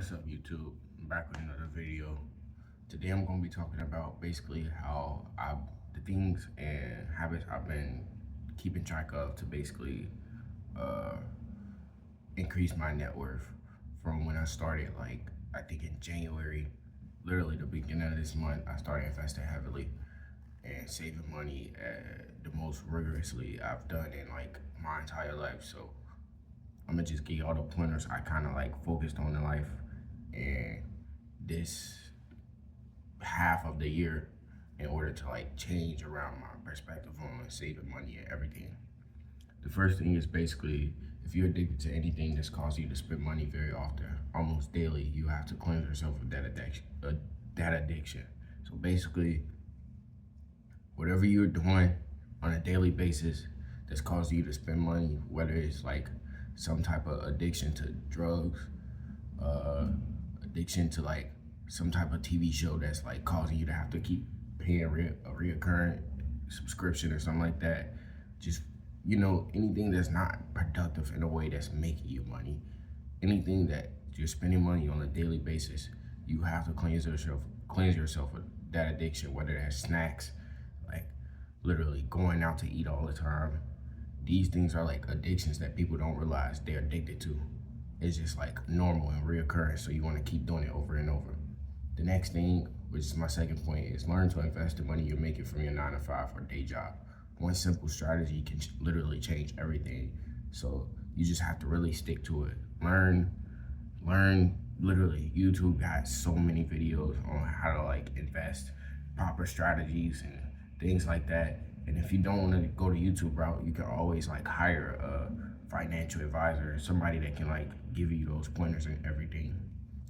What's up, YouTube? I'm back with another video. Today I'm going to be talking about basically the things and habits I've been keeping track of to basically uh, increase my net worth from when I started, like, I think in January, literally the beginning of this month. I started investing heavily and saving money the most rigorously I've done in like my entire life. So I'm gonna just give you all the pointers I kind of like focused on in life and this half of the year in order to like change around my perspective on saving money and everything. The first thing is basically if you're addicted to anything that's causing you to spend money very often, almost daily, you have to cleanse yourself of that addiction. So basically, whatever you're doing on a daily basis that's causing you to spend money, whether it's like some type of addiction to drugs, uh, addiction to like some type of TV show that's like causing you to have to keep paying a reoccurring subscription or something like that. Just, anything that's not productive in a way that's making you money, anything that you're spending money on a daily basis, you have to cleanse yourself of that addiction, whether that's snacks, like literally going out to eat all the time. These things are like addictions that people don't realize they're addicted to. It's just like normal and reoccurring, so you want to keep doing it over and over. The next thing, which is my second point, is learn to invest the money you're making from your 9 to 5 or day job. One simple strategy can literally change everything. So you just have to really stick to it. Learn. Literally, YouTube got so many videos on how to like invest, proper strategies and things like that. And if you don't want to go to YouTube route, you can always like hire a financial advisor, somebody that can like give you those pointers and everything.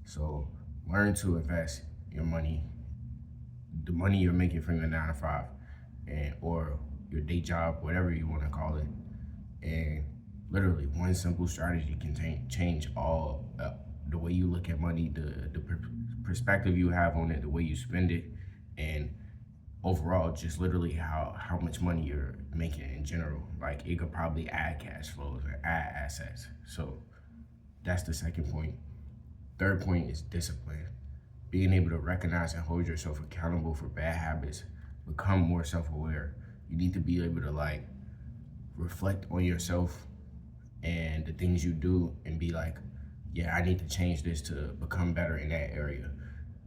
So learn to invest your money, the money you're making from your 9 to 5 and or your day job, whatever you want to call it. And literally one simple strategy can change all the way you look at money, the perspective you have on it, the way you spend it, and overall just literally how much money you're making in general. Like it could probably add cash flows or add assets. So that's the second point. Third point is discipline. Being able to recognize and hold yourself accountable for bad habits. Become more self-aware. You need to be able to like reflect on yourself and the things you do and be like, yeah, I need to change this to become better in that area.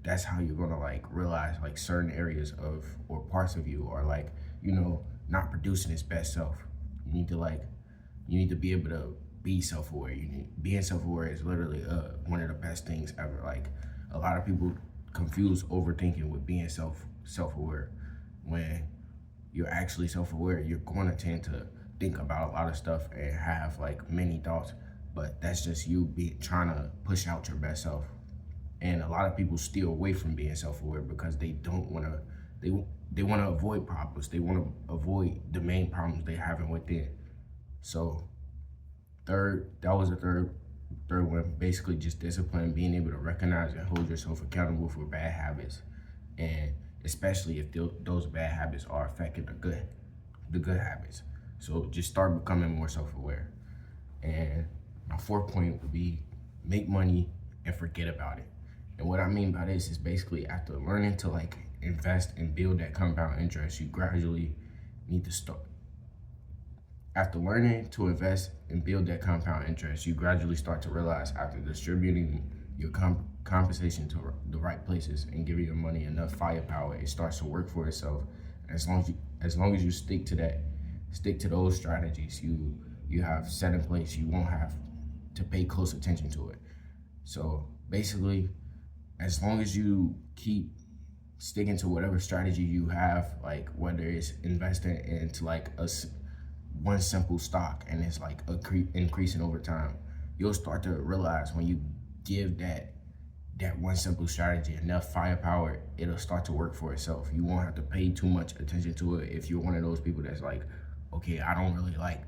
That's how you're gonna like realize like certain areas of or parts of you are like, not producing its best self. You need to be able to be self-aware. Being self-aware is literally one of the best things ever. Like a lot of people confuse overthinking with being self-aware. When you're actually self-aware, you're going to tend to think about a lot of stuff and have like many thoughts, but that's just you trying to push out your best self. And a lot of people steer away from being self-aware because they don't want to, they want to avoid problems. They want to avoid the main problems they having within. So that was the third one, basically just discipline, being able to recognize and hold yourself accountable for bad habits. And especially if those bad habits are affecting the good habits. So just start becoming more self-aware. And my fourth point would be make money and forget about it. And what I mean by this is basically after learning to like invest and build that compound interest, you gradually need to start. After learning to invest and build that compound interest, you gradually start to realize after distributing your compensation to the right places and giving your money enough firepower, it starts to work for itself. And as long as you stick to those strategies you have set in place, you won't have to pay close attention to it. So basically, as long as you keep sticking to whatever strategy you have, like whether it's investing into like one simple stock and it's like increasing over time, you'll start to realize when you give that one simple strategy enough firepower, it'll start to work for itself. You won't have to pay too much attention to it if you're one of those people that's like, okay, I don't really like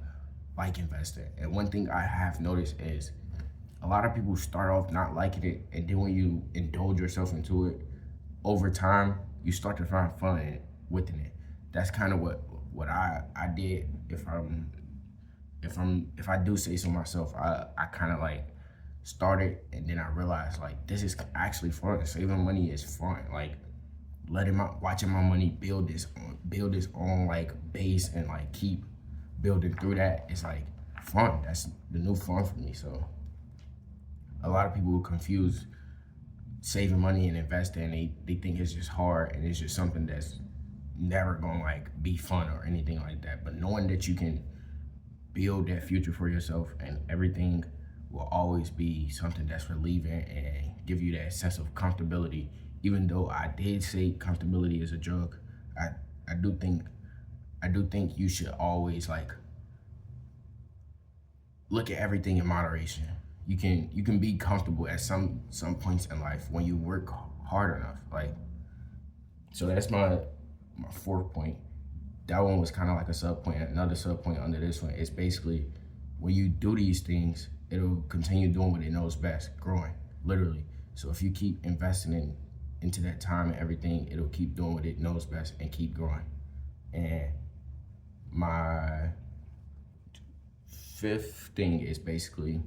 investing. And one thing I have noticed is a lot of people start off not liking it, and then when you indulge yourself into it, over time, you start to find fun within it. That's kind of what I did. If I do say so myself, I kind of like started, and then I realized like this is actually fun. Saving money is fun. Like watching my money build its own like base and like keep building through that. It's like fun. That's the new fun for me. So a lot of people confuse saving money and investing. They think it's just hard and it's just something that's never gonna like be fun or anything like that. But knowing that you can build that future for yourself and everything will always be something that's relieving and give you that sense of comfortability. Even though I did say comfortability is a drug, I I do think you should always like look at everything in moderation. You can be comfortable at some points in life when you work hard enough. Like, so that's my fourth point. That one was kind of like a sub point. Another sub point under this one is basically when you do these things, it'll continue doing what it knows best, growing, literally. So if you keep investing into that time and everything, it'll keep doing what it knows best and keep growing. And my fifth thing is basically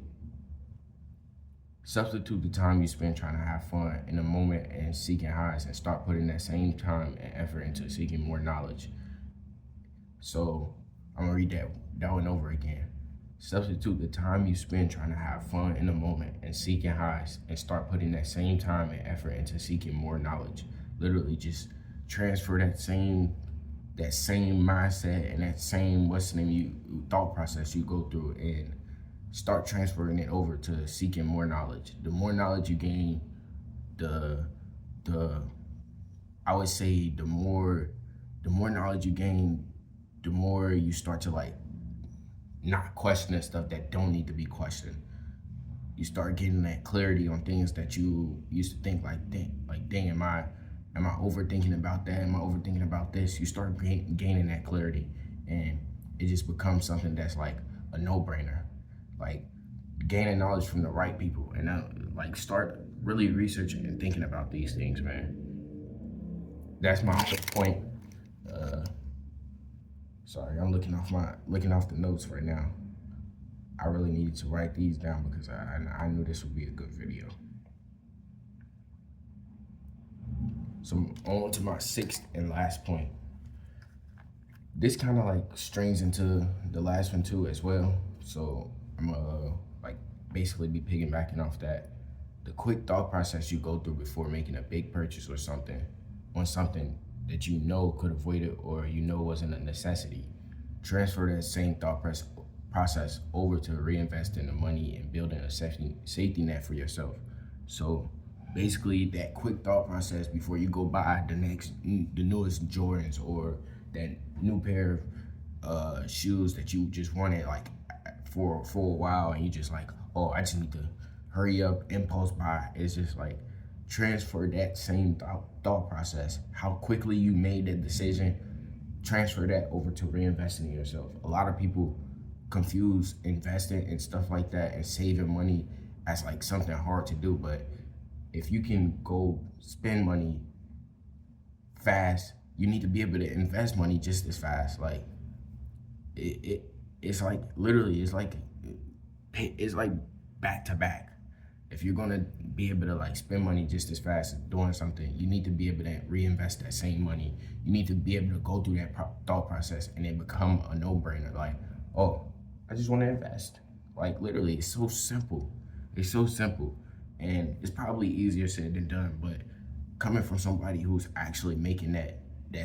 substitute the time you spend trying to have fun in the moment and seeking highs, and start putting that same time and effort into seeking more knowledge. So I'm gonna read that one over again. Substitute the time you spend trying to have fun in the moment and seeking highs, and start putting that same time and effort into seeking more knowledge. Literally just transfer that same mindset and that same thought process you go through, and start transferring it over to seeking more knowledge. The more knowledge you gain, the I would say the more knowledge you gain, the more you start to like not questioning stuff that don't need to be questioned. You start getting that clarity on things that you used to think like, dang, am I overthinking about that? Am I overthinking about this? You start gaining that clarity, and it just becomes something that's like a no-brainer. Like gaining knowledge from the right people, and like start really researching and thinking about these things, man. That's my fifth point. Sorry, I'm looking off the notes right now. I really needed to write these down because I knew this would be a good video. So on to my sixth and last point. This kind of like strings into the last one too as well. So I'm like basically be piggybacking off that. The quick thought process you go through before making a big purchase or something that you know could avoid it or you know wasn't a necessity. Transfer that same thought process over to reinvesting the money and building a safety net for yourself. So basically that quick thought process before you go buy the newest Jordans or that new pair of shoes that you just wanted like for a while, and you just like, oh, I just need to hurry up, impulse buy. It's just like transfer that same thought process, how quickly you made that decision, transfer that over to reinvesting in yourself. A lot of people confuse investing and stuff like that and saving money as like something hard to do, but if you can go spend money fast, you need to be able to invest money just as fast. Like it's like literally it's like back to back. If you're gonna be able to like spend money just as fast as doing something, you need to be able to reinvest that same money. You need to be able to go through that thought process and it become a no-brainer. Like, oh, I just want to invest. Like literally, it's so simple. It's so simple, and it's probably easier said than done. But coming from somebody who's actually making that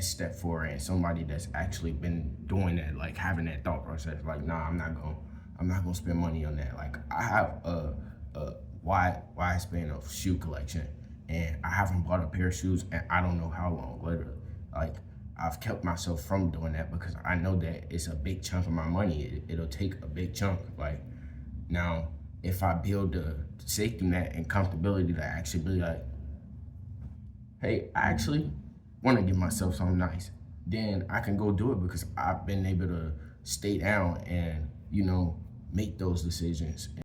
step forward, and somebody that's actually been doing that, like having that thought process, like, nah, I'm not gonna spend money on that. Like I have a wide span of shoe collection, and I haven't bought a pair of shoes and I don't know how long. Literally, like I've kept myself from doing that because I know that it's a big chunk of my money. It'll take a big chunk. Like now, if I build the safety net and comfortability to actually be like, hey, I actually want to give myself something nice, then I can go do it because I've been able to stay down and make those decisions.